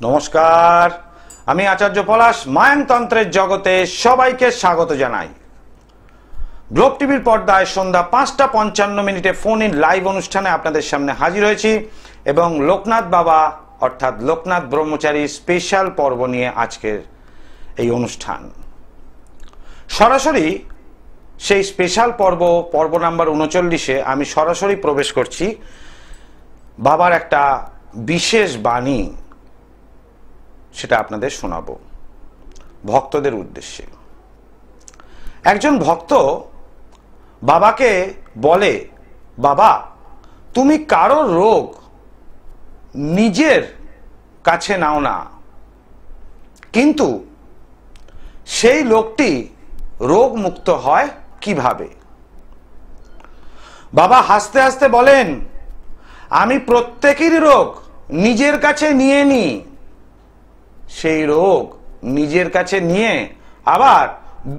নমস্কার, আমি আচার্য পলাশ মায়ানতন্ত্রের জগতে সবাইকে স্বাগত জানাই। গ্লোব টিভির পর্দায় সন্ধ্যা 5:55 ফোন ইন লাইভ অনুষ্ঠানে আপনাদের সামনে হাজির হয়েছি এবং লোকনাথ বাবা অর্থাৎ লোকনাথ ব্রহ্মচারী স্পেশাল পর্ব নিয়ে আজকের এই অনুষ্ঠান। সরাসরি সেই স্পেশাল পর্ব নাম্বার 39-এ আমি সরাসরি প্রবেশ করছি। বাবার একটা বিশেষ বাণী, সেটা আপনাদের শোনাবো ভক্তদের উদ্দেশ্যে। একজন ভক্ত বাবাকে বলে, বাবা তুমি কারোর রোগ নিজের কাছে নাও না, কিন্তু সেই লোকটি রোগ মুক্ত হয় কিভাবে? বাবা হাসতে হাসতে বলেন, আমি প্রত্যেকেরই রোগ নিজের কাছে নিয়ে নিই, সেই রোগ নিজের কাছে নিয়ে আবার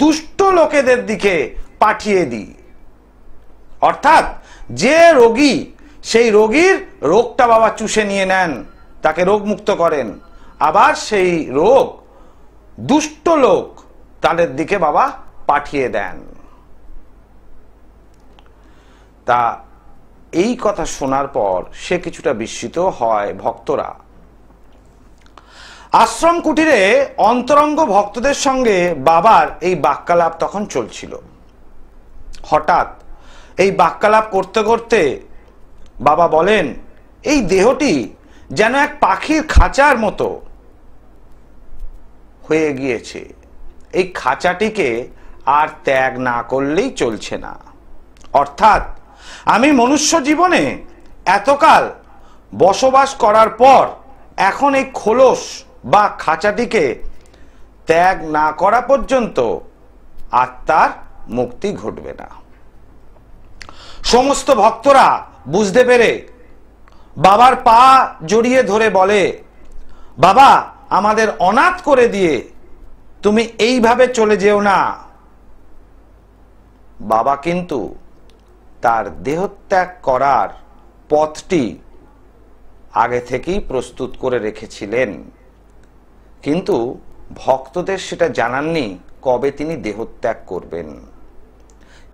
দুষ্ট লোকেদের দিকে পাঠিয়ে দিই। অর্থাৎ যে রোগী, সেই রোগীর রোগটা বাবা চুষে নিয়ে নেন, তাকে রোগ মুক্ত করেন, আবার সেই রোগ দুষ্ট লোক তাদের দিকে বাবা পাঠিয়ে দেন। তা এই কথা শোনার পর সে কিছুটা বিস্মিত হয়। ভক্তরা আশ্রম কুটিরে অন্তরঙ্গ ভক্তদের সঙ্গে বাবার এই বাক্যালাপ তখন চলছিল। হঠাৎ এই বাক্যালাপ করতে করতে বাবা বলেন, এই দেহটি যেন এক পাখির খাঁচার মতো হয়ে গিয়েছে, এই খাঁচাটিকে আর ত্যাগ না করলেই চলছে না। অর্থাৎ আমি মনুষ্য জীবনে এতকাল বসবাস করার পর এখন এই খোলস বা খাঁচাটিকে ত্যাগ না করা পর্যন্ত আত্মার মুক্তি ঘটবে না। সমস্ত ভক্তরা বুঝতে পেরে বাবার পা জড়িয়ে ধরে বলে, বাবা আমাদের অনাথ করে দিয়ে তুমি এইভাবে চলে যেও না। বাবা কিন্তু তার দেহত্যাগ করার পথটি আগে থেকেই প্রস্তুত করে রেখেছিলেন, কিন্তু ভক্তদের সেটা জানাননি কবে তিনি দেহত্যাগ করবেন।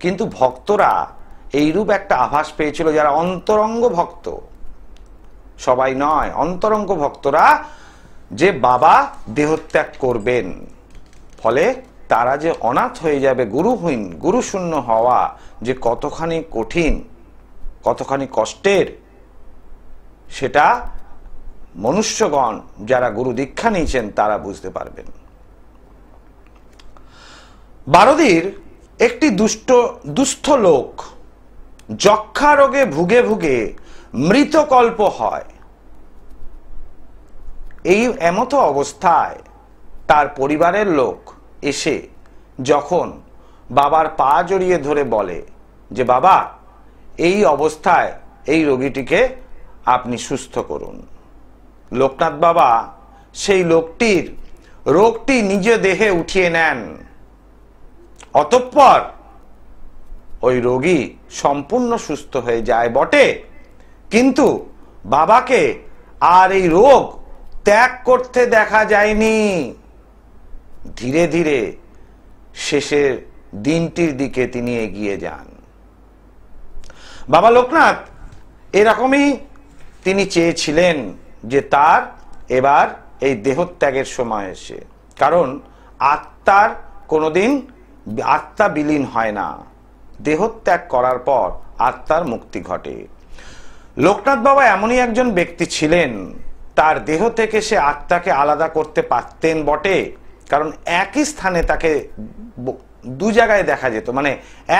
কিন্তু ভক্তরা এইরূপ একটা আভাস পেয়েছিল, যারা অন্তরঙ্গ ভক্ত, সবাই নয়, অন্তরঙ্গ ভক্তরা, যে বাবা দেহত্যাগ করবেন, ফলে তারা যে অনাথ হয়ে যাবে, গুরুহীন, গুরুশূন্য হওয়া যে কতখানি কঠিন, কতখানি কষ্টের, সেটা মনুষ্যগণ যারা গুরু দীক্ষা নিয়েছেন তারা বুঝতে পারবেন। বারদির একটি দুস্থ লোক যক্ষা রোগে ভুগে ভুগে মৃতকল্প হয়। এই এমতো অবস্থায় তার পরিবারের লোক এসে যখন বাবার পা জড়িয়ে ধরে বলে যে বাবা এই অবস্থায় এই রোগীটিকে আপনি সুস্থ করুন, লোকনাথ বাবা সেই লোকটির রোগটি নিজ দেহে উঠিয়ে নেন। অতঃপর ওই রোগী সম্পূর্ণ সুস্থ হয়ে যায় বটে, কিন্তু বাবাকে আর এই রোগ ত্যাগ করতে দেখা যায়নি। ধীরে ধীরে শেষের দিনটির দিকে তিনি এগিয়ে যান। বাবা লোকনাথ এরকমই তিনি চেয়েছিলেন যে তার এবার এই দেহত্যাগের সময় এসে, কারণ আত্মার কোনোদিন আত্মা বিলীন হয় না, দেহত্যাগ করার পর আত্মার মুক্তি ঘটে। লোকনাথ বাবা এমনই একজন ব্যক্তি ছিলেন, তার দেহ থেকে সে আত্মাকে আলাদা করতে পারতেন বটে, কারণ একই স্থানে তাকে দু জায়গায় দেখা যেত, মানে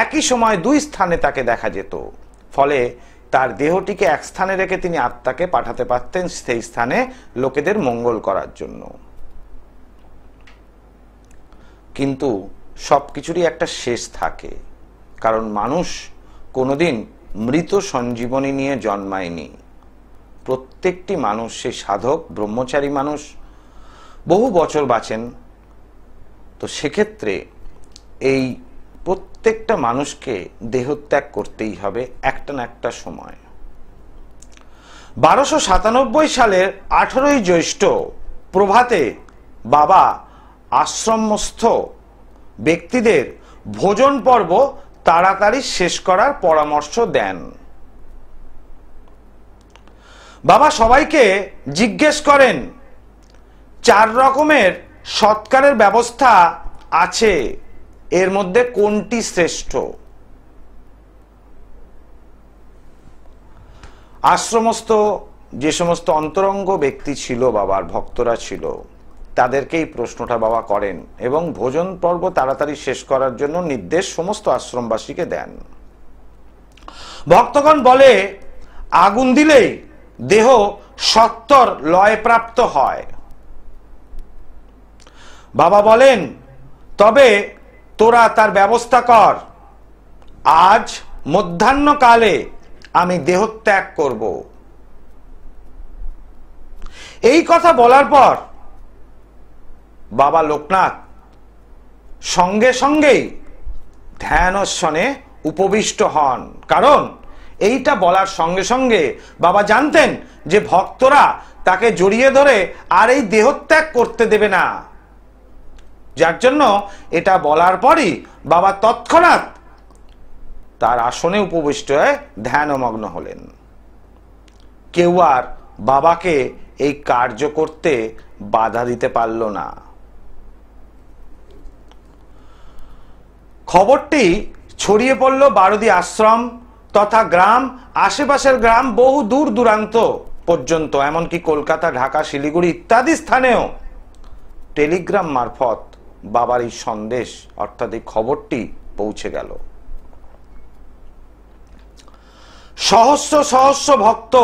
একই সময় দুই স্থানে তাকে দেখা যেত। ফলে তার দেহটিকে এক স্থানে রেখে তিনি আত্মাকে পাঠাতে পারতেন সেই স্থানে লোকেদের মঙ্গল করার জন্য। কিন্তু সবকিছুরই একটা শেষ থাকে, কারণ মানুষ কোনোদিন মৃত সঞ্জীবনী নিয়ে জন্মায়নি। প্রত্যেকটি মানুষ, সেই সাধক ব্রহ্মচারী মানুষ বহু বছর বাঁচেন। তো সেক্ষেত্রে এই প্রত্যেকটা মানুষকে দেহত্যাগ করতেই হবে একটা না একটা সময়। 1297 সালের 18ই জ্যৈষ্ঠ প্রভাতে বাবা আশ্রমস্থ ব্যক্তিদের ভোজন পর্ব তাড়াতাড়ি শেষ করার পরামর্শ দেন। বাবা সবাইকে জিজ্ঞেস করেন 4 রকমের সৎকারের ব্যবস্থা আছে, এর মধ্যে কোনটি শ্রেষ্ঠ? আশ্রমস্থ যে সমস্ত অন্তরঙ্গ ব্যক্তি ছিল, বাবার ভক্তরা ছিল, তাদেরকে এই প্রশ্নটা বাবা করেন এবং ভোজন পর্ব তাড়াতাড়ি শেষ করার জন্য নির্দেশ সমস্ত আশ্রমবাসীকে দেন। ভক্তগণ বলে আগুন দিলেই দেহ সত্তর লয়প্রাপ্ত হয়। বাবা বলেন তবে তোরা তার ব্যবস্থা কর, আজ মধ্যাহ্নকালে আমি দেহত্যাগ করব। এই কথা বলার পর বাবা লোকনাথ সঙ্গে সঙ্গেই ধ্যানস্বনে উপবিষ্ট হন, কারণ এইটা বলার সঙ্গে সঙ্গে বাবা জানতেন যে ভক্তরা তাকে জড়িয়ে ধরে আর এই দেহত্যাগ করতে দেবে না, যার জন্য এটা বলার পরই বাবা তৎক্ষণাৎ তার আসনে উপবিষ্ট হয়ে ধ্যানমগ্ন হলেন। কেউ আর বাবাকে এই কার্য করতে বাধা দিতে পারল না। খবরটি ছড়িয়ে পড়ল বারুদি আশ্রম তথা গ্রাম, আশেপাশের গ্রাম, বহু দূর দূরান্ত পর্যন্ত, এমনকি কলকাতা, ঢাকা, শিলিগুড়ি ইত্যাদি স্থানেও টেলিগ্রাম মারফত বাবার এই সন্দেশ অর্থাৎ এই খবরটি পৌঁছে গেল। সহস্র সহস্র ভক্ত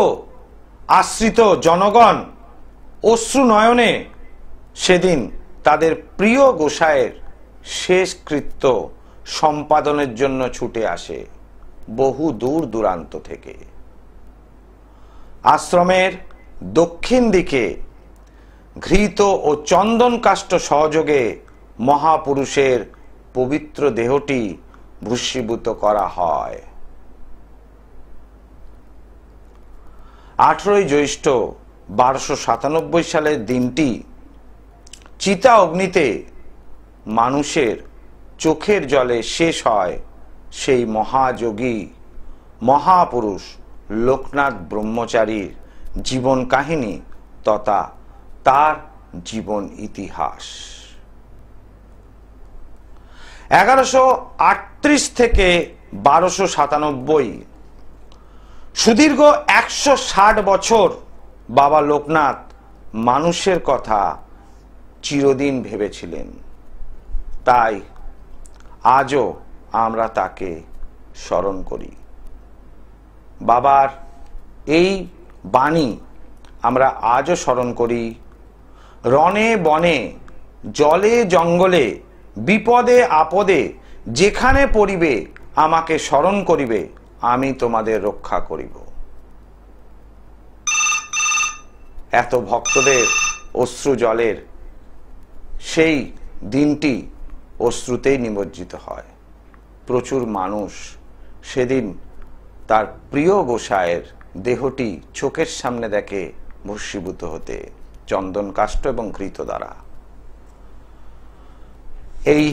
আশ্রিত জনগণ অশ্রু নয়নে সেদিন তাদের প্রিয় গোসাইয়ের শেষ কৃত্য সম্পাদনের জন্য ছুটে আসে বহু দূর দূরান্ত থেকে। আশ্রমের দক্ষিণ দিকে ঘৃত ও চন্দন কাষ্ঠ সহযোগে মহাপুরুষের পবিত্র দেহটি ভূষীভূত করা হয়। 18 জ্যৈষ্ঠ 1297 সালের দিনটি চিতা অগ্নিতে মানুষের চোখের জলে শেষ হয় সেই মহাযোগী মহাপুরুষ লোকনাথ ব্রহ্মচারীর জীবন কাহিনী তথা তার জীবন ইতিহাস। 1138 থেকে 1297 সুদীর্ঘ 160 বছর বাবা লোকনাথ মানুষের কথা চিরদিন ভেবেছিলেন, তাই আজও আমরা তাকে স্মরণ করি। বাবার এই বাণী আমরা আজও স্মরণ করি। রণে বনে জলে জঙ্গলে বিপদে আপদে যেখানে পড়িবে আমাকে স্মরণ করিবে, আমি তোমাদের রক্ষা করিব। এত ভক্তদের অশ্রু জলের সেই দিনটি অশ্রুতেই নিমজ্জিত হয়। প্রচুর মানুষ সেদিন তার প্রিয় গোসাইয়ের দেহটি চোখের সামনে দেখে ভস্মীভূত হতে চন্দন কাষ্ঠ এবং ঘৃত দ্বারা। এই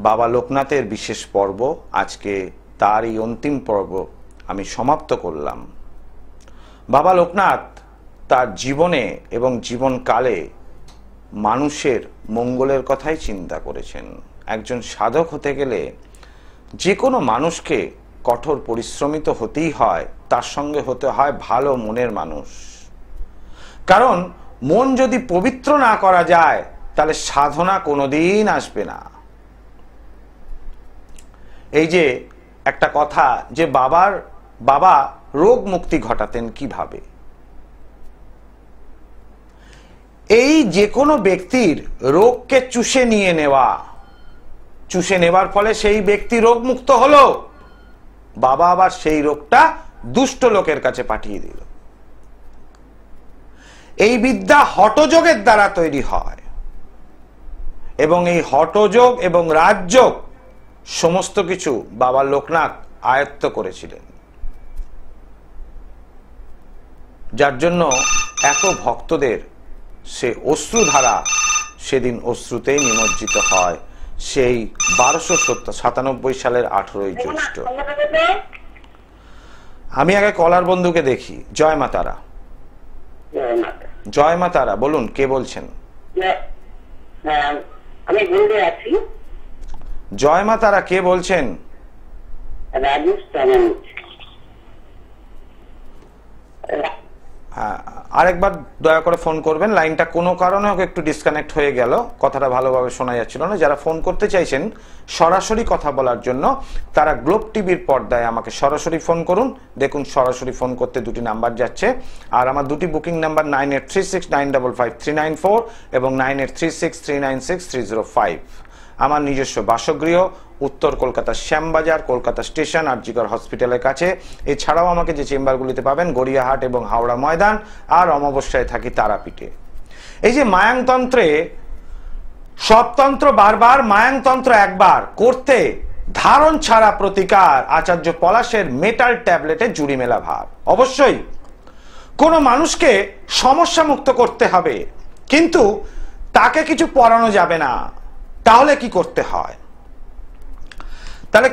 বাবা লোকনাথের বিশেষ পর্ব, আজকে তার এই অন্তিম পর্ব আমি সমাপ্ত করলাম। বাবা লোকনাথ তার জীবনে এবং জীবনকালে মানুষের মঙ্গলের কথাই চিন্তা করেছেন। একজন সাধক হতে গেলে যে কোনো মানুষকে কঠোর পরিশ্রমী তো হতেই হয়, তার সঙ্গে হতে হয় ভালো মনের মানুষ। কারণ মন যদি পবিত্র না করা যায় তাহলে সাধনা কোনোদিন আসবে না। এই যে একটা কথা যে বাবা রোগ মুক্তি ঘটাতেন কিভাবে, এই যে কোনো ব্যক্তির রোগকে চুষে নেওয়ার ফলে সেই ব্যক্তি রোগ মুক্ত হলো, বাবা আবার সেই রোগটা দুষ্ট লোকের কাছে পাঠিয়ে দিল। এই বিদ্যা হঠযোগের দ্বারা তৈরি হয় এবং এই হঠযোগ এবং রাজযোগ সমস্ত কিছু বাবা লোকনাথ আয়ত্ত করেছিলেন, যার জন্য এত ভক্তদের সে অশ্রুধারা সেদিন অশ্রুতেই নিমজ্জিত হয়। সেই 1297 সালের 18ই জ্যৈষ্ঠ। আমি আগে কলার বন্ধুকে দেখি। জয় মা তারা। জয় মা তারা, বলুন কে বলছেন? আমি বলতে আছি। জয় মা তারা, কে বলছেন? হ্যাঁ, আরেকবার দয়া করে ফোন করবেন। লাইনটা কোনো কারণে হোক একটু ডিসকানেক্ট হয়ে গেল, কথাটা ভালোভাবে শোনা যাচ্ছিল না। যারা ফোন করতে চাইছেন সরাসরি কথা বলার জন্য, তারা গ্লোব টিভির পর্দায় আমাকে সরাসরি ফোন করুন। দেখুন সরাসরি ফোন করতে দুটি নাম্বার যাচ্ছে, আর আমার দুটি বুকিং নাম্বার 9836955394 এবং 9836396305। আমার নিজস্ব বাসগৃহ উত্তর কলকাতার শ্যামবাজার, কলকাতা স্টেশন, আরজিকর হসপিটালের কাছে। এছাড়াও আমাকে যে চেম্বারগুলিতে পাবেন গড়িয়াহাট এবং হাওড়া ময়দান, আর অমাবস্যায় থাকি তারাপীঠে। এই যে মায়াংতন্ত্রে সব তন্ত্র বারবার, মায়াংতন্ত্র একবার করতে ধারণ ছাড়া প্রতিকার আচার্য পলাশের মেটাল ট্যাবলেটে জুড়ি মেলা ভার। অবশ্যই কোনো মানুষকে সমস্যা মুক্ত করতে হবে, কিন্তু তাকে কিছু পড়ানো যাবে না। তাহলে কি করতে হয়? তাহলে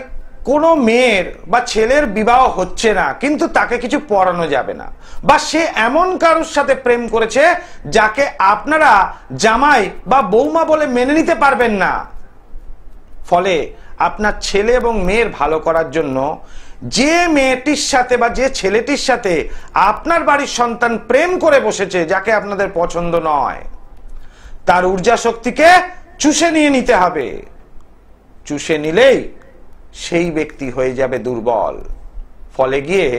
কোনো মেয়ের বা ছেলের বিবাহ হচ্ছে না, কিন্তু তাকে কিছু পড়ানো যাবে না, বা সে এমন কারোর সাথে প্রেম করেছে যাকে আপনারা জামাই বা বৌমা বলে মেনে নিতে পারবেন না। ফলে আপনার ছেলে এবং মেয়ের ভালো করার জন্য যে মেয়েটির সাথে বা যে ছেলেটির সাথে আপনার বাড়ির সন্তান প্রেম করে বসেছে, যাকে আপনাদের পছন্দ নয়, তার ঊর্জা শক্তিকে চুষে নিয়ে নিতে হবে। চুষে নিলেই সেই ব্যক্তি হয়ে যাবে দুর্বল। ফলে গিয়ে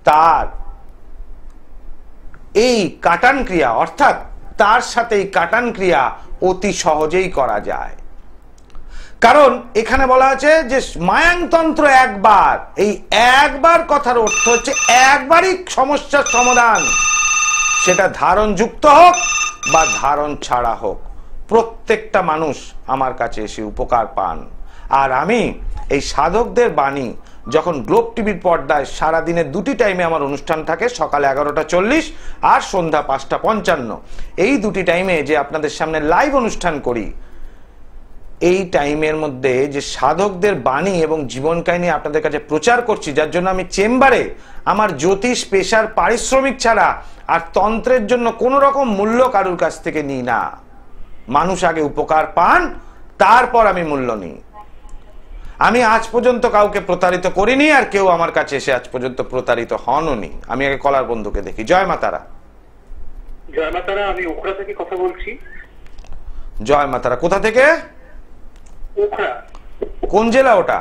তার এই কাটান ক্রিয়া, অর্থাৎ তার সাথে এই কাটান ক্রিয়া অতি সহজেই করা যায়। কারণ এখানে বলা আছে যে মায়াংতন্ত্র একবার, এই একবার কথার অর্থ হচ্ছে একবারই সমস্যার সমাধান। সেটা ধারণ যুক্ত হোক বা ধারণ ছাড়া হোক, প্রত্যেকটা মানুষ আমার কাছে এসে উপকার পান। আর আমি এই সাধকদের বাণী যখন গ্লোব টিভির পর্দায় সারাদিনের দুটি টাইমে আমার অনুষ্ঠান থাকে, সকালে 11:40 আর সন্ধ্যা 5:55, এই দুটি টাইমে যে আপনাদের সামনে লাইভ অনুষ্ঠান করি, এই টাইমের মধ্যে যে সাধকদের বাণী এবং জীবন কাহিনী আপনাদের কাছে প্রচার করছি, যার জন্য আমি চেম্বারে আমার জ্যোতিষ পেশার পারিশ্রমিক ছাড়া আর তন্ত্রের জন্য কোনো রকম মূল্য কারুর কাছ থেকে নিই না। মানুষ আগে উপকার পান, তারপর আমি মূল্য নিই। আমি আজ পর্যন্ত কাউকে প্রতারিত করিনি, আর কেউ আমার কাছে এসে আজ পর্যন্ত প্রতারিত হননি। আমি আগে কলার বন্ধুকে দেখি। জয় মা তারা। জয় মা তারা, আমি ওখরা থেকে কথা বলছি। জয় মা তারা, কোথা থেকে? ওখরা। কোন জেলা ওটা?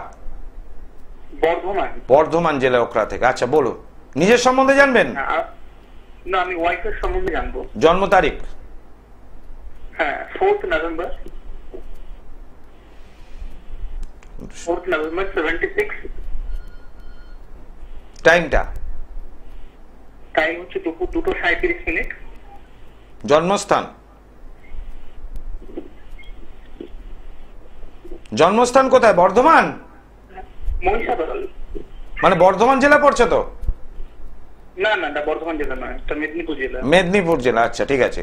বর্ধমান। বর্ধমান জেলা, ওখরা থেকে। আচ্ছা বলুন, নিজের সম্বন্ধে জানবেন? না, আমি ওয়াইফের সম্বন্ধে জানবো। জন্ম তারিখ? হ্যাঁ, 4th November 76। টাইমটা? টাইম হচ্ছে দুপুর 2:37। জন্মস্থান? জন্মস্থান কোথায়? বর্ধমান? মহিষাদল। মানে বর্ধমান জেলা পড়ছে তো? না না, বর্ধমান জেলা নয়, এটা মেদিনীপুর জেলা। মেদিনীপুর জেলা, আচ্ছা ঠিক আছে।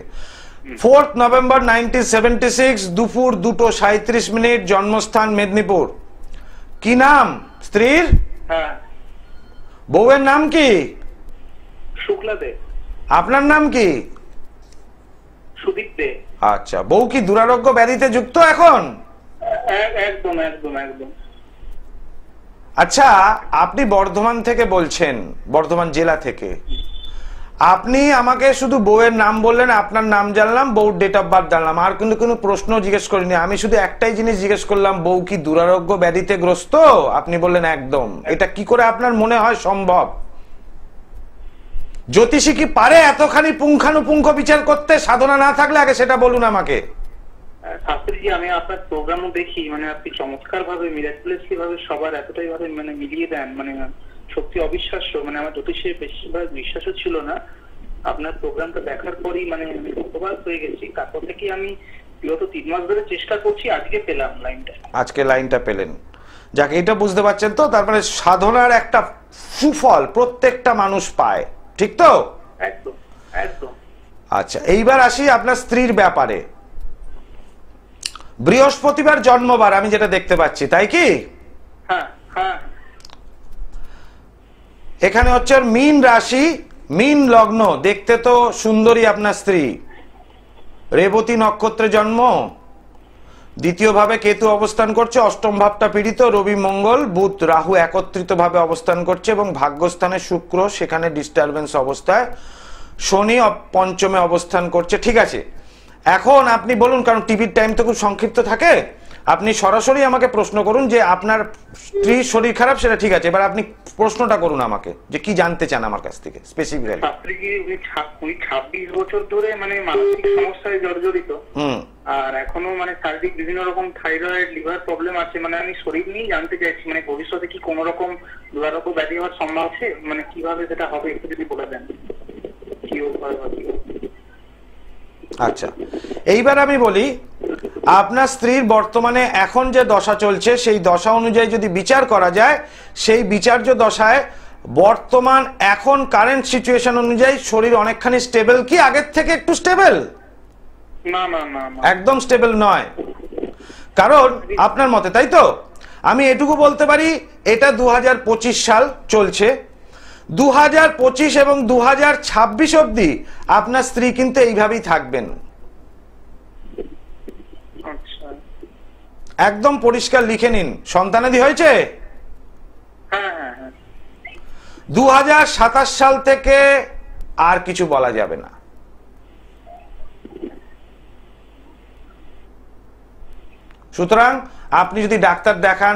4th November 1976 দুপুর 2:37, জন্মস্থান মেদিনীপুর। কি নাম স্ত্রীর? হ্যাঁ। বউয়ের নাম কি? শুক্লা দে। আপনার নাম কি? সুদীপ দে। আচ্ছা, বউ কি দুরারোগ্য ব্যাধিতে যুক্ত এখন? একদম একদম একদম। আচ্ছা, আপনি বর্ধমান থেকে বলছেন, বর্ধমান জেলা থেকে। আপনি আমাকে শুধু বউয়ের নাম বললেন, আপনার নাম জানলাম, বউর ডেট অফ বার্থ জানলাম, আর কিন্তু কোনো প্রশ্ন জিজ্ঞেস করিনি। আমি শুধু একটাই জিনিস জিজ্ঞেস করলাম, বউ কি দুরারোগ্য ব্যাধিতে গ্রস্ত? আপনি বললেন একদম। এটা কি করে আপনার মনে হয় সম্ভব? জ্যোতিষী কি পারে এতখানি পুঙ্খানুপুঙ্খ বিচার করতে? সাধনা না থাকলে আগে সেটা বলুন আমাকে। শাস্ত্রীজি, আমি আপনার প্রোগ্রামও দেখি, মানে আপনি চমৎকার ভাবে মিরাকুলাসলি ভাবে সবার এতটাই ভাবে মানে মিলিয়ে দেন, মানে সত্যি অবিশ্বাস্য। মানে আমার জ্যোতিষের বেশিরভাগ বিশ্বাসও ছিল না। আপনার প্রোগ্রামটা দেখার পরই মানে হতবাক হয়ে গেছি। তারপর থেকে আমি বিগত 3 মাস ধরে চেষ্টা করছি, আজকে পেলাম লাইনটা। আজকে লাইনটা পেলেন, যাকে এটা বুঝতে পারছেন তো? তারপরে সাধনার একটা সুফল প্রত্যেকটা মানুষ পায়, ঠিক তো? একদম একদম। আচ্ছা, এইবার আসি আপনার স্ত্রীর ব্যাপারে। বৃহস্পতিবার জন্মবার আমি যেটা দেখতে পাচ্ছি, তাই কি? হ্যাঁ হ্যাঁ। এখানে হচ্ছে মীন রাশি, মীন লগ্ন, দেখতে তো সুন্দরী আপনার স্ত্রী। রেবতী নক্ষত্রে জন্ম, দ্বিতীয় ভাবে কেতু অবস্থান করছে, অষ্টম ভাবটা পীড়িত, রবি মঙ্গল বুধ রাহু একত্রিত ভাবে অবস্থান করছে এবং ভাগ্যস্থানে শুক্র সেখানে ডিস্টারবেন্স অবস্থায়, শনি পঞ্চমে অবস্থান করছে। ঠিক আছে, এখন আপনি বলুন, কারণ টিভির টাইম তো খুব সংক্ষিপ্ত থাকে, আপনি সরাসরি আমাকে প্রশ্ন করুন যে আপনার স্ত্রীর শরীর খারাপ, সেটা ঠিক আছে, এবার আপনি প্রশ্নটা করুন আমাকে যে কি জানতে চান আমার কাছ থেকে স্পেসিফিক্যালি। উনি 26 বছর ধরে মানে মানসিক সমস্যায় জর্জরিত, আর এখনো মানে শারীরিক বিভিন্ন রকম থাইরয়েড, লিভার প্রবলেম আছে। মানে আমি শরীর নিয়ে জানতে চাইছি, মানে ভবিষ্যতে কি কোনো রকম দুরারোগ্য ব্যাধি হওয়ার সম্ভাবনা আছে? মানে কিভাবে সেটা হবে একটু যদি বলে দেন, কি উপায় হবে? আচ্ছা, এইবার আমি বলি, আপনার স্ত্রীর বর্তমানে এখন যে দশা চলছে সেই দশা অনুযায়ী যদি বিচার করা যায়, সেই বিচার্য দশায় বর্তমান এখন কারেন্ট সিচুয়েশন অনুযায়ী শরীর অনেকখানি স্টেবল। কি আগের থেকে একটু স্টেবল? না না না, একদম স্টেবল নয়, কারণ আপনার মতে, তাই তো? আমি এটুকু বলতে পারি, এটা 2025 সাল চলছে, 2025 এবং 2026 অবধি আপনার স্ত্রী কিন্তু এইভাবেই থাকবেন। একদম পরিষ্কার লিখে নিন। সন্তানাদি হয়েছে? 2027 সাল থেকে আর কিছু বলা যাবে না। সুতরাং আপনি যদি ডাক্তার দেখান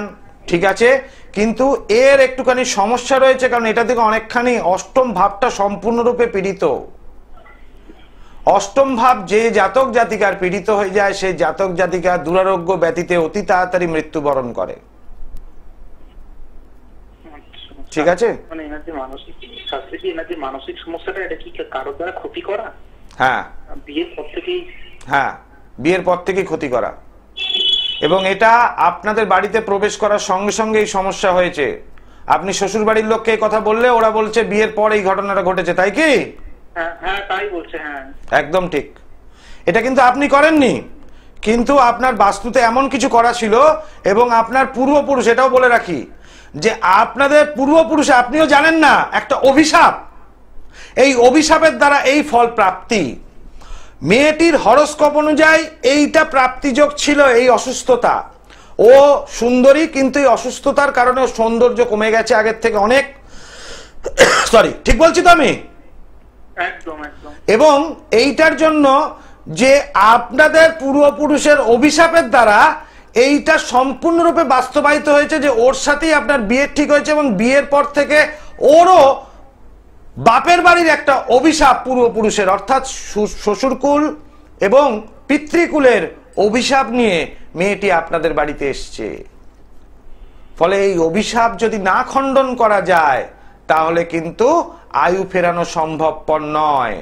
ঠিক আছে, কিন্তু এর একটুখানি সমস্যা রয়েছে, কারণ এটা থেকে অনেকখানি অষ্টম ভাবটা সম্পূর্ণরূপে পীড়িত। অষ্টম ভাব যে জাতক জাতিকার পীড়িত হয়ে যায়, সেই জাতক জাতিকা দুরারোগ্য ব্যাধিতে অতি তাড়াতাড়ি মৃত্যুবরণ করে। ঠিক আছে, মানে এনাদের মানসিক শাস্ত্রে কি এনাদের মানসিক সমস্যাটা এটা কি কারো দ্বারা ক্ষতি করা? হ্যাঁ, বিয়ের পর থেকেই। হ্যাঁ, বিয়ের পর থেকেই ক্ষতি করা, এবং এটা আপনাদের বাড়িতে প্রবেশ করার সঙ্গে সঙ্গে এই সমস্যা হয়েছে। আপনি শ্বশুর বাড়ির লোককে এই কথা বললে ওরা বলছে বিয়ের পর এই ঘটনাটা ঘটেছে, তাই কি? হ্যাঁ তাই বলছে। হ্যাঁ একদম ঠিক। এটা কিন্তু আপনি করেননি, কিন্তু আপনার বাস্তুতে এমন কিছু করা ছিল, এবং আপনার পূর্বপুরুষ, এটাও বলে রাখি যে আপনাদের পূর্বপুরুষে, আপনিও জানেন না, একটা অভিশাপ, এই অভিশাপের দ্বারা এই ফল প্রাপ্তি। মেয়েটির হরস্কোপ অনুযায়ী এইটা প্রাপ্তিযোগ ছিল, এই অসুস্থতা। ও সুন্দরী, কিন্তু এই অসুস্থতার কারণে সৌন্দর্য কমে গেছে আগের থেকে অনেক। সরি, ঠিক বলছি তো আমি? একদম একদম। এবং এইটার জন্য যে আপনাদের পূর্বপুরুষের অভিশাপের দ্বারা এইটা সম্পূর্ণরূপে বাস্তবায়িত হয়েছে, যে ওর সাথেই আপনার বিয়ে ঠিক হয়েছে, এবং বিয়ের পর থেকে ওরও বাপের বাড়ির একটা অভিশাপ পূর্বপুরুষের, অর্থাৎ শ্বশুরকুল এবং পিতৃকুলের অভিশাপ নিয়ে মেয়েটি আপনাদের বাড়িতে এসছে। ফলে এই অভিশাপ যদি না খণ্ডন করা যায়, তাহলে কিন্তু আয়ু ফেরানো সম্ভবপর নয়।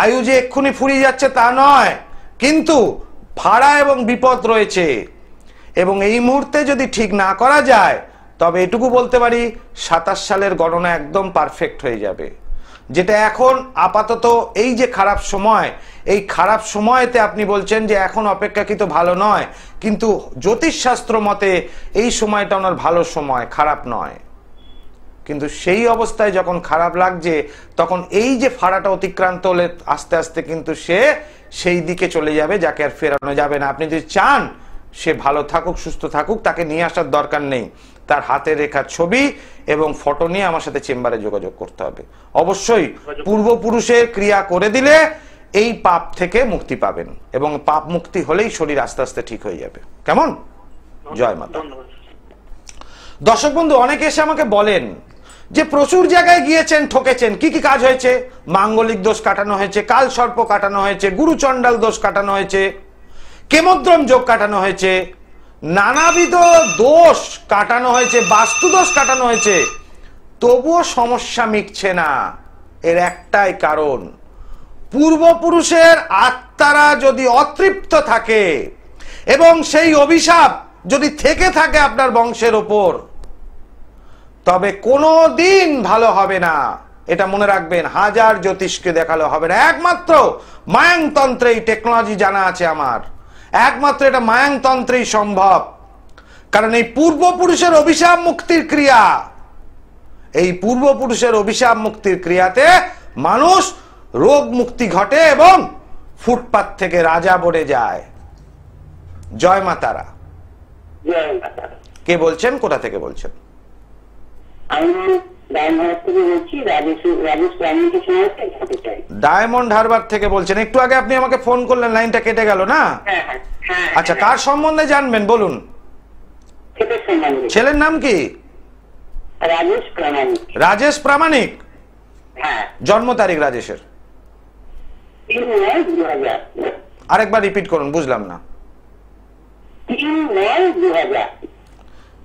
আয়ু যে এক্ষুনি ফুরিয়ে যাচ্ছে তা নয়, কিন্তু ভাড়া এবং বিপদ রয়েছে, এবং এই মুহূর্তে যদি ঠিক না করা যায়, তবে এটুকু বলতে পারি 27 সালের গণনা একদম পারফেক্ট হয়ে যাবে। যেটা এখন আপাতত এই যে খারাপ সময়, এই খারাপ সময়তে আপনি বলছেন যে এখন অপেক্ষাকৃত ভালো নয়, কিন্তু জ্যোতিষশাস্ত্র মতে এই সময়টা ওনার ভালো সময়, খারাপ নয়। কিন্তু সেই অবস্থায় যখন খারাপ লাগছে, তখন এই যে ফাড়াটা অতিক্রান্ত হলে আস্তে আস্তে কিন্তু সে সেই দিকে চলে যাবে, যাকে আর ফেরানো যাবে না। আপনি যদি চান সে ভালো থাকুক, সুস্থ থাকুক, তাকে নিয়ে আসার দরকার নেই। তার হাতের রেখার ছবি এবং ফটো নিয়ে আমার সাথে চেম্বারে যোগাযোগ করতে হবে। অবশ্যই পূর্বপুরুষের ক্রিয়া করে দিলে এই পাপ থেকে মুক্তি পাবেন, এবং পাপ মুক্তি হলেই শরীর আস্তে আস্তে ঠিক হয়ে যাবে। কেমন? জয় মাতা। দর্শক বন্ধু, অনেকে এসে আমাকে বলেন যে প্রচুর জায়গায় গিয়েছেন, ঠকেছেন, কি কি কাজ হয়েছে? মাঙ্গলিক দোষ কাটানো হয়েছে, কাল সর্প কাটানো হয়েছে, গুরু চণ্ডাল দোষ কাটানো হয়েছে, কেমদ্রম যোগ কাটানো হয়েছে, নানাবিধ দোষ কাটানো হয়েছে, বাস্তু দোষ কাটানো হয়েছে, তবুও সমস্যা মিটছে না। এর একটাই কারণ, পূর্বপুরুষের আত্মারা যদি অতৃপ্ত থাকে এবং সেই অভিশাপ যদি থেকে থাকে আপনার বংশের ওপর, তবে কোনো দিন ভালো হবে না। এটা মনে রাখবেন, হাজার জ্যোতিষকে দেখালে হবে না। একমাত্র মায়াংতন্ত্রে এই টেকনোলজি জানা আছে আমার, একমাত্র এটা মায়াংতন্ত্রেই সম্ভব। কারণ এই পূর্বপুরুষের অভিশাপ মুক্তির ক্রিয়া, এই পূর্বপুরুষের অভিশাপ মুক্তির ক্রিয়াতে মানুষ রোগ মুক্তি ঘটে এবং ফুটপাত থেকে রাজা বনে যায়। জয় মা তারা। কে বলছেন, কোথা থেকে বলছেন? ডায়মন্ড হারবার থেকে বলছেন। একটু আগে আপনি আমাকে ফোন করলেন, লাইনটা কেটে গেল না? আচ্ছা, কার সম্বন্ধে জানবেন বলুন? ছেলের নাম কি? রাজেশ প্রামাণিক। জন্ম তারিখ রাজেশের আরেকবার রিপিট করুন, বুঝলাম না।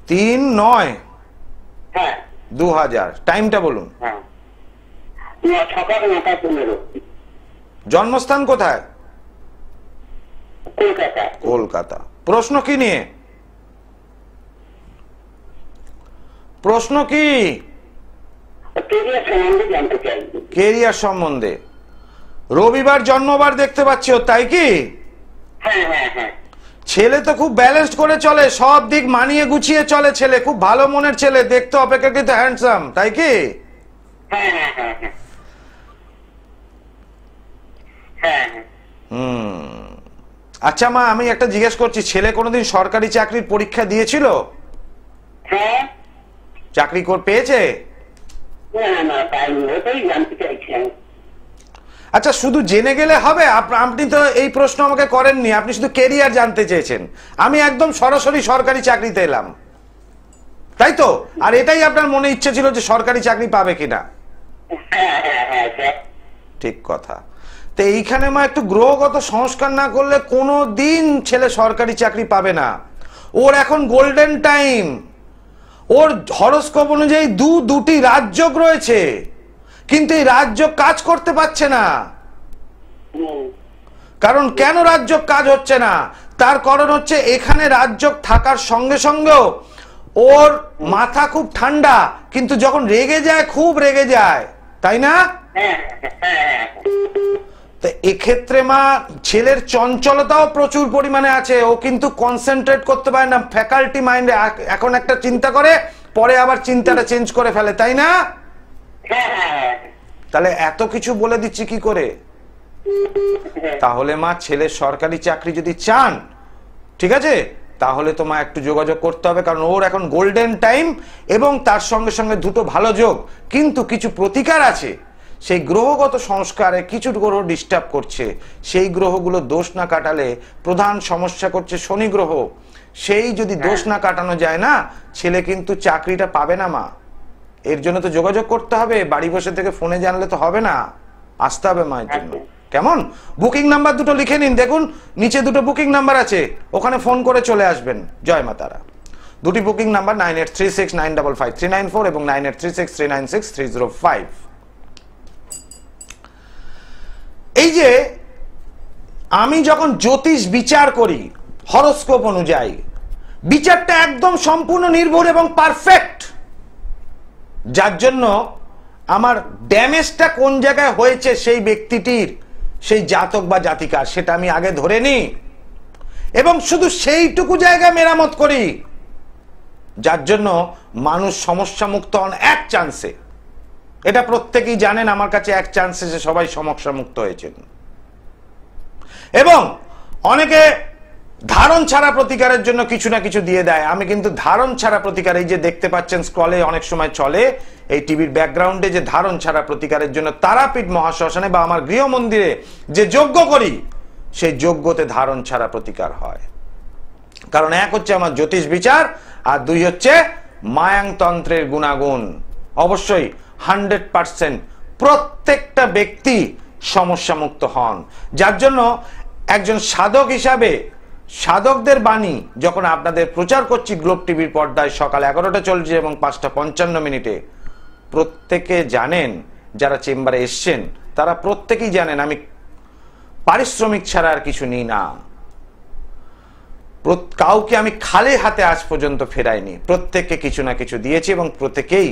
3/9/2000। টাইমটা বলুন। জন্মস্থান কোথায়? কলকাতা। প্রশ্ন কি নিয়ে? প্রশ্ন কি? কেরিয়ার সম্বন্ধে। রবিবার জন্মবার দেখতে পাচ্ছি, তাই কি? ছেলে তো খুব ব্যালেন্সড করে চলে, সব দিক মানিয়ে গুছিয়ে চলে ছেলে, খুব ভালো মনের ছেলে, দেখতে অপেক্ষাকৃত হ্যান্ডসাম, তাই কি? আচ্ছা মা, আমি একটা জিজ্ঞেস করছি, ছেলে কোনোদিন সরকারি চাকরির পরীক্ষা দিয়েছিল? চাকরি পেয়েছে? আচ্ছা, শুধু জেনে গেলে হবে? আপনি তো এই প্রশ্ন আমাকে করেননি, আপনি শুধু কেরিয়ার জানতে চেয়েছেন। আমি একদম সরাসরি সরকারি চাকরিতে এলাম, তাই তো? আর এটাই আপনার মনে ইচ্ছে ছিল যে সরকারি চাকরি পাবে কিনা? ঠিক কথা। তো এইখানে মা একটু গ্রহগত সংস্কার না করলে কোনো দিন ছেলে সরকারি চাকরি পাবে না। ওর এখন গোল্ডেন টাইম, ওর হরোস্কোপ অনুযায়ী দুটি রাজযোগ রয়েছে, কিন্তু এই রাজযোগ কাজ করতে পারছে না। কারণ কেন রাজযোগ কাজ হচ্ছে না? তার কারণ হচ্ছে এখানে রাজযোগ থাকার সঙ্গে সঙ্গেও ওর মাথা খুব ঠান্ডা, কিন্তু যখন রেগে যায় খুব রেগে যায়, তাই না? তো এক্ষেত্রে মা ছেলের চঞ্চলতাও প্রচুর পরিমাণে আছে, ও কিন্তু কনসেন্ট্রেট করতে পারে না, ফ্যাকাল্টি মাইন্ডে এখন একটা চিন্তা করে, পরে আবার চিন্তাটা চেঞ্জ করে ফেলে, তাই না? তাহলে এত কিছু বলে দিচ্ছি কি করে? তাহলে মা ছেলের সরকারি চাকরি যদি চান, ঠিক আছে, তাহলে তো মা একটু যোগাযোগ করতে হবে, কারণ ওর এখন গোল্ডেন টাইম এবং তার সঙ্গে সঙ্গে দুটো ভালো যোগ, কিন্তু কিছু প্রতিকার আছে। সেই গ্রহগত সংস্কারে কিছু গ্রহ ডিস্টার্ব করছে, সেই গ্রহগুলো দোষ না কাটালে প্রধান সমস্যা করছে শনি গ্রহ। সেই যদি দোষ না কাটানো যায় না, ছেলে কিন্তু চাকরিটা পাবে না মা। এর জন্য তো যোগাযোগ করতে হবে, বাড়ি বসে থেকে ফোনে জানলে তো হবে না, আসতে হবে মায়ের জন্য। কেমন? বুকিং নাম্বার দুটো লিখে নিন, দেখুন নিচে দুটো বুকিং নাম্বার আছে, ওখানে ফোন করে চলে আসবেন। জয় মা তারা। দুটি বুকিং নাম্বার 9836955394 এবং 9836396305। এই যে আমি যখন জ্যোতিষ বিচার করি হরোস্কোপ অনুযায়ী, বিচারটা একদম সম্পূর্ণ নির্ভুল এবং পারফেক্ট, যার জন্য আমার ড্যামেজটা কোন জায়গায় হয়েছে সেই ব্যক্তিটির, সেই জাতক বা জাতিকার, সেটা আমি আগে ধরে নিই এবং শুধু সেইটুকু জায়গা মেরামত করি, যার জন্য মানুষ সমস্যা মুক্ত হন এক চান্সে। এটা প্রত্যেকেই জানেন, আমার কাছে এক চান্সে যে সবাই সমস্যা মুক্ত হয়েছেন। এবং অনেকে ধারণ ছাড়া প্রতিকারের জন্য কিছু না কিছু দিয়ে দেয়, আমি কিন্তু ধারণ ছাড়া প্রতিকার, এই যে দেখতে পাচ্ছেন স্ক্রলে অনেক সময় চলে এই টিভির ব্যাকগ্রাউন্ডে, যে ধারণ ছাড়া প্রতিকারের জন্য তারাপীঠ মহাশ্মশানে বা আমার গৃহ মন্দিরে যে যজ্ঞ করি, সেই যজ্ঞতে ধারণ ছাড়া প্রতিকার হয়। কারণ এক হচ্ছে আমার জ্যোতিষ বিচার, আর দুই হচ্ছে মায়াংতন্ত্রের গুণাগুণ। অবশ্যই 100% প্রত্যেকটা ব্যক্তি সমস্যা মুক্ত হন, যার জন্য একজন সাধক হিসাবে সাধকদের বাণী যখন আপনাদের প্রচার করছি গ্লোব টিভির পর্দায় সকাল 11:40 এবং 5:55, প্রত্যেকে জানেন, যারা চেম্বারে এসছেন তারা প্রত্যেকেই জানেন আমি পারিশ্রমিক ছাড়া আর কিছু নিই না। কাউকে আমি খালি হাতে আজ পর্যন্ত ফেরাইনি, প্রত্যেককে কিছু না কিছু দিয়েছি এবং প্রত্যেকেই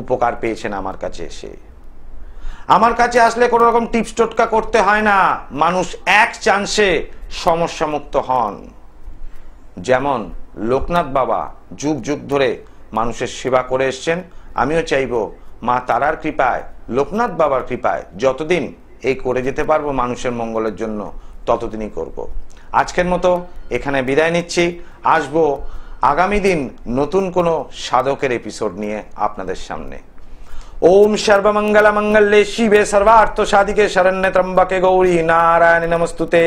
উপকার পেয়েছেন আমার কাছে এসে। আমার কাছে আসলে কোনো রকম টিপস টোটকা করতে হয় না, মানুষ এক চান্সে সমস্যা মুক্ত হন। যেমন লোকনাথ বাবা যুগ যুগ ধরে মানুষের সেবা করে এসছেন, আমিও চাইবো মা তারার কৃপায়, লোকনাথ বাবার কৃপায় যতদিন এই করে যেতে পারবো মানুষের মঙ্গলের জন্য ততদিনই করব। আজকের মতো এখানে বিদায় নিচ্ছি, আসবো আগামী দিন নতুন কোনো সাধকের এপিসোড নিয়ে আপনাদের সামনে। ओम सर्वमंगल मंगल्ये शिवे सर्वार्थ साधिके शरण्ये त्र्यंबके गौरी नारायणी नमस्तुते।